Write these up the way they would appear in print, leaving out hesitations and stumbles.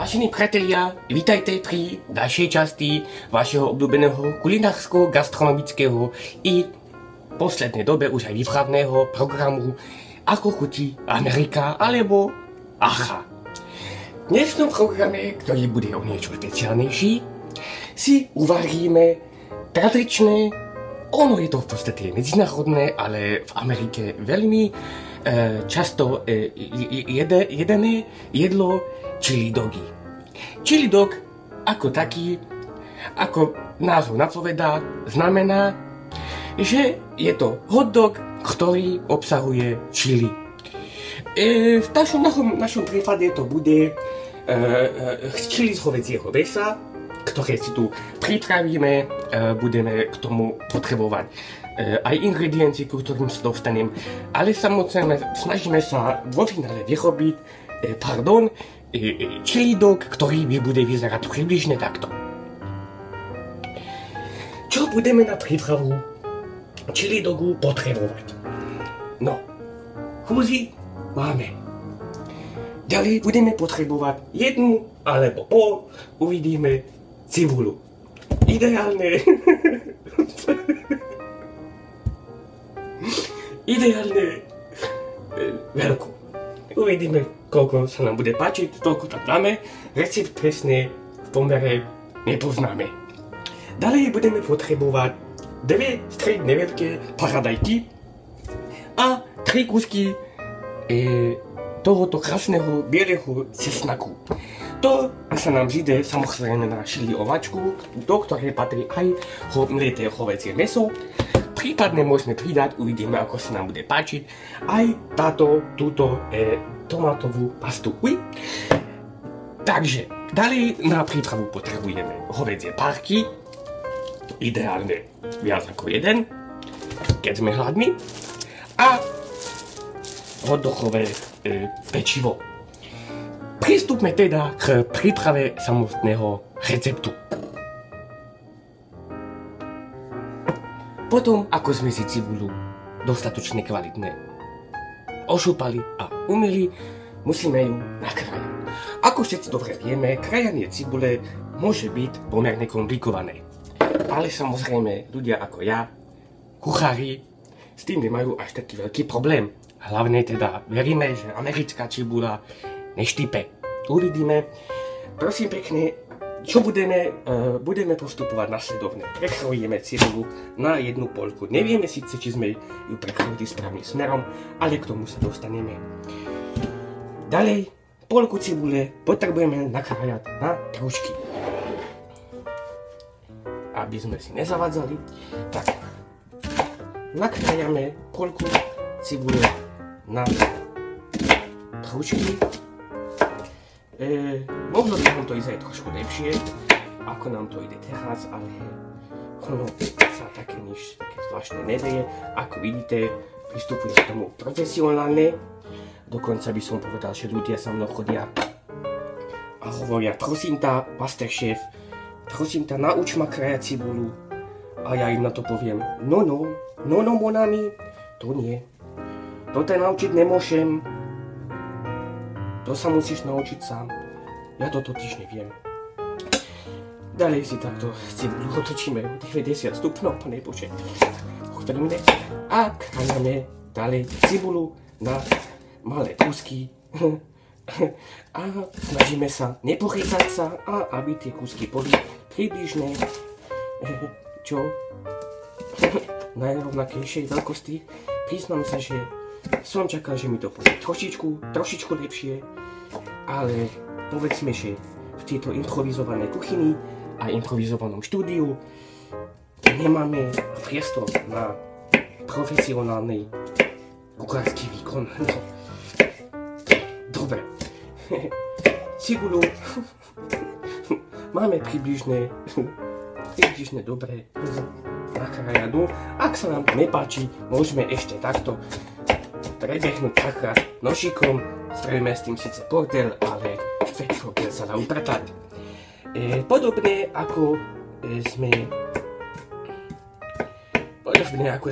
Vážení priatelia, vítajte pri ďalšej časti vašeho obľúbeného kulinársko gastronomického i v poslednej dobe už aj výpravného programu Ako chutí Amerika alebo AHA. V dnešnom programe, ktorý bude o niečo špeciálnejší, si uvaríme tradičné, ono je to v podstate medzinárodné, ale v Amerike veľmi často jedené jedlo chili dogy. Chili dog ako taký, ako názov napovedá, znamená, že je to hot dog, ktorý obsahuje chili. V našom prípade to bude chili z hovedzieho mäsa, ktoré si tu pripravíme. Budeme k tomu potrebovať aj ingrediencie, ku ktorým sa dostanem, ale samozrejme snažíme sa vo finále vyrobiť chili dog, ktorý bude vyzerať približne takto. Čo budeme na prípravu chili dogu potrebovať? No, chúzi máme. Ďalej budeme potrebovať jednu alebo pol, uvidíme, cibulu. Ideálne veľkú. Uvidíme, koľko sa nám bude páčiť, toľko tam dáme. Recept presne v pomere nepoznáme. Ďalej budeme potrebovať dve stredne veľké paradajky a 3 kúsky tohoto krásneho bieleho cesnaku. To sa nám zíde samozrejme na chili ovačku, do ktorej patrí aj mleté hovädzie mäso. Prípadne môžeme pridať, uvidíme, ako sa nám bude páčiť, aj túto tomátovú pastu. Takže, ďalej na prípravu potrebujeme hovädzie párky, ideálne viac ako jeden, keď sme hladní, a hotdogové pečivo. Pristúpme teda k príprave samotného receptu. Potom, ako sme si cibulu dostatočne kvalitne ošúpali a umyli, musíme ju nakrájať. Ako všetci dobre vieme, krajanie cibule môže byť pomerne komplikované. Ale samozrejme, ľudia ako ja, kuchári, s tým nemajú až taký veľký problém. Hlavne teda veríme, že americká cibula neštípe. Uvidíme. Prosím pekne, čo budeme postupovať nasledovne. Prekrojíme cibulu na jednu poľku. Nevieme síce, či sme ju prekrojili správnym smerom, ale k tomu sa dostaneme. Ďalej, poľku cibule potrebujeme nakrájať na trúšky. Aby sme si nezavadzali, tak nakrájame poľku cibule na trúšky. Možno by nám to ísť aj trošku lepšie, ako nám to ide teraz, ale ono sa také nič také zvláštne nedeje. Ako vidíte, pristupuje k tomu profesionálne. Dokonca by som povedal, že ľudia sa mnou chodia a hovoria: prosím ťa, masterchef, prosím ťa, nauč ma krajať cibulu. A ja im na to poviem: no, monami, to nie. To ťa naučiť nemôžem. To sa musíš naučiť sám. Ja to totiž neviem. Ďalej si takto cibulu otočíme 90 stupňov, pane Bože. A krájame ďalej cibulu na malé kúsky. A snažíme sa nepochytať sa, a aby tie kúsky boli približne najrovnakejšej veľkosti. Priznám sa, že som čakal, že mi to pôjde trošičku lepšie, ale povedzme, že v tejto improvizovanej kuchyni a improvizovanom štúdiu nemáme priestor na profesionálny kuchársky výkon. No. Dobre. Cibulu máme približne dobre nakrájanú. Ak sa nám to nepáči, môžeme ešte takto prebehnúť takrát nožikom. Spravíme s tým síce bordel, ale bordel sa dá upratať. Podobne ako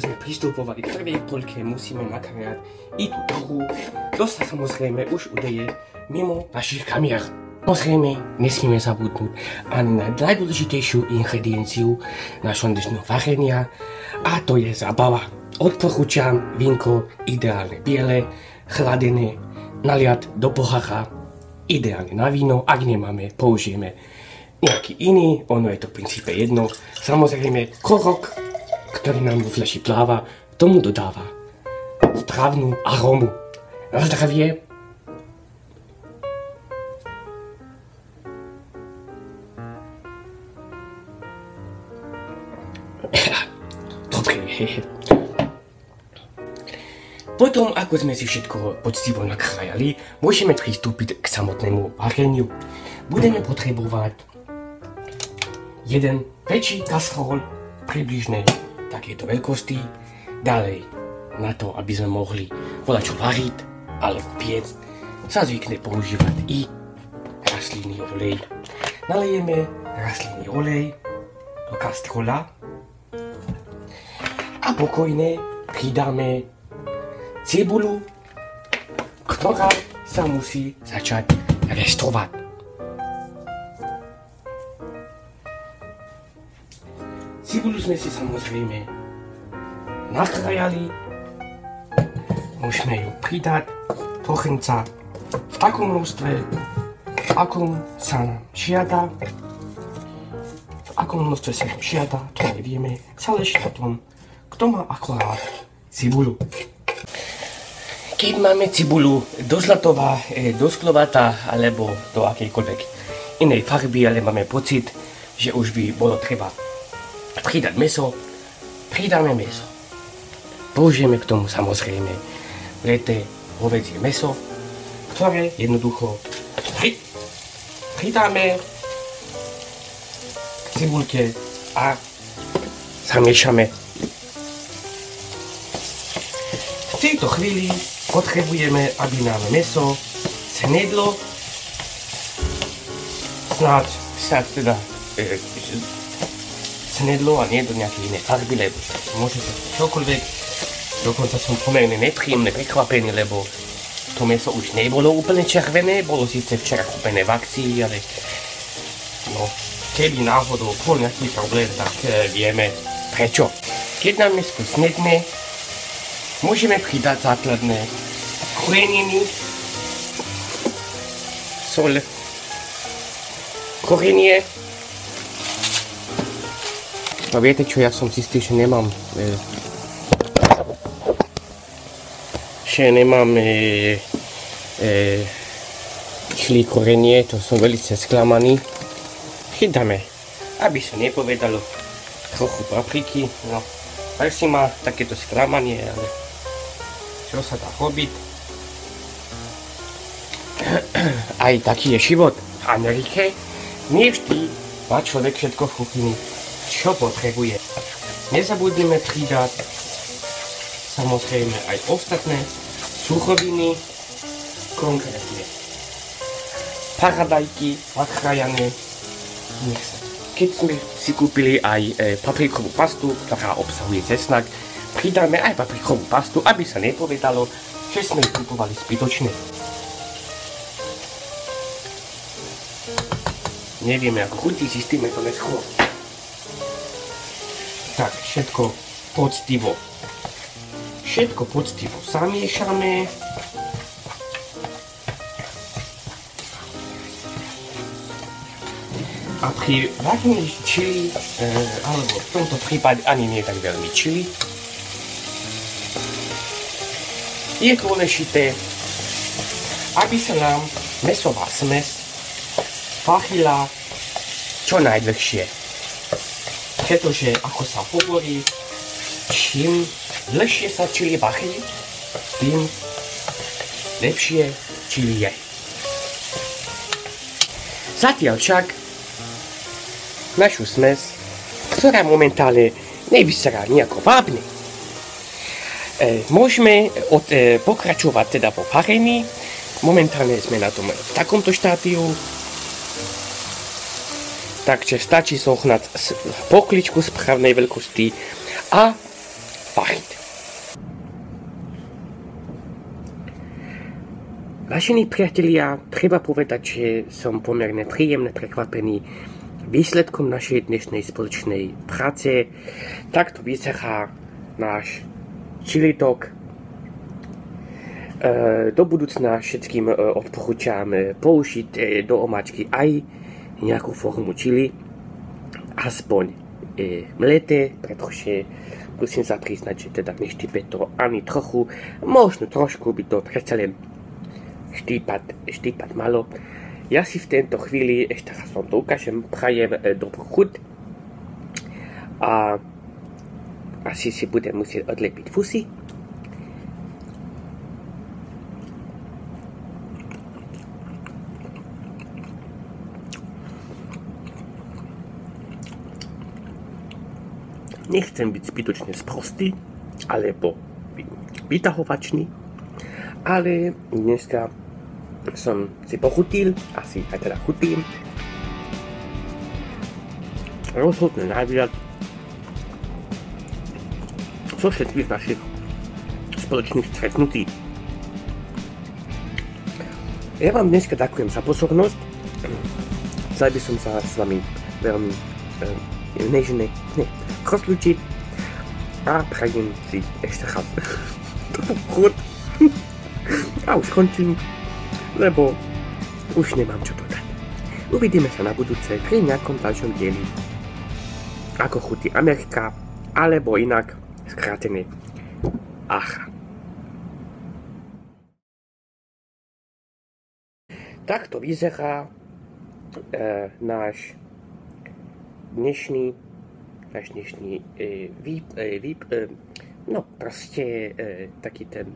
sme pristupovali k prvej poľke, musíme nakrájať i tú druhú. To sa samozrejme už udeje mimo našich kamier. Samozrejme, nesmieme zabudnúť ani na najdôležitejšiu ingredienciu našho dnešného varenia a to je zábava. Odporúčam vínko ideálne biele, chladené, naliať do pohára, ideálne na víno. Ak nemáme, použijeme nejaký iný, ono je to v princípe jedno. Samozrejme, korok, ktorý nám vo fľaši pláva, tomu dodáva správnu arómu. Na zdravie. Dobre. Potom, ako sme si všetko poctivo nakrájali, môžeme pristúpiť k samotnému vareniu. Budeme potrebovať jeden väčší kastrol približne takéto veľkosti. Ďalej, na to, aby sme mohli voľačo variť alebo piecť, sa zvykne používať i rastlinný olej. Nalejeme rastlinný olej do kastrola a pokojne pridáme cibulu, ktorá sa musí začať restovať. Cibulu sme si samozrejme nakrájali, môžeme ju pridať do hrnca v takom množstve, v akom sa nám žiada. V akom množstve sa nám žiada, to nevieme, záleží na tom, kto má akorát cibulu. Keď máme cibulu do zlatová, do sklovatá alebo do akejkoľvek inej farby, ale máme pocit, že už by bolo treba pridať mäso, pridáme mäso. Použijeme k tomu samozrejme vreté hovädzie mäso, ktoré jednoducho pridáme k cibulke a zamiešame. V tejto chvíli potrebujeme, aby nám mäso snedlo, snáď sa teda snedlo a nie do nejakej inej farby, lebo môže sa čokoľvek. Dokonca som pomerne nepríjemne prekvapený, lebo to mäso už nebolo úplne červené, bolo síce včera kúpené v akcii, ale no, keby náhodou bol nejaký problém, tak vieme prečo. Keď nám mäsko snedne, môžeme pridať základné koreniny, sol, korenie. A viete čo, ja som si istý, že nemám čili korenie, to som veľmi sklamaný. Pridáme, aby sa nepovedalo, trochu papriky, no, asi má takéto sklamanie, ale čo sa dá robiť? Aj taký je život v Amerike, nie vždy má človek všetko v kuchyni, čo potrebuje. Nezabudnime pridať samozrejme aj ostatné suroviny, konkrétne paradajky nakrájané. Keď sme si kúpili aj paprikovú pastu, ktorá obsahuje cesnak, pridáme aj paprikovú pastu, aby sa nepovedalo, že sme ju kupovali zbytočne. Nevieme, ako chutí, zistíme to neskôr. Tak, všetko poctivo zamiešame. A pri varení čili, alebo v tomto prípade ani nie tak veľmi čili, je dôležité, aby sa nám mäsová smes varila čo najdlhšie. Pretože, ako sa hovorí, čím dlhšie sa čili varí, tým lepšie čili je. Zatiaľ však našu smes, ktorá momentálne nevyzerá nejako vábne, môžeme pokračovať teda po varení. Momentálne sme na tom v takomto štádiu. Takže stačí zohnať pokličku správnej veľkosti a variť. Vážení priatelia, treba povedať, že som pomerne príjemne prekvapený výsledkom našej dnešnej spoločnej práce. Takto vyzerá náš chili dog. Do budúcna všetkým odporúčam použiť do omáčky aj nejakú formu chili, aspoň mleté, pretože musím sa priznať, že teda neštípe to ani trochu, možno trošku by to predsa len štípať malo. Ja si v tejto chvíli, ešte raz vám to ukážem, prajem dobrú chuť a asi si budem musieť odlepiť fusy. Nechcem byť zbytočne sprostý alebo vytahovačný, ale dneska som si pochutil, asi aj teda chutím, rozhodne najviac zo všetkých našich spoločných stretnutí. Ja vám dneska ďakujem za pozornosť. Chcel by som sa s vami veľmi nežne rozlúčiť a prajem si ešte raz dobrú chuť a už končím, lebo už nemám čo povedať. Uvidíme sa na budúce pri nejakom ďalšom dieli Ako chutí Amerika, alebo inak skrátené ACHA. Takto vyzerá náš dnešný no proste taký ten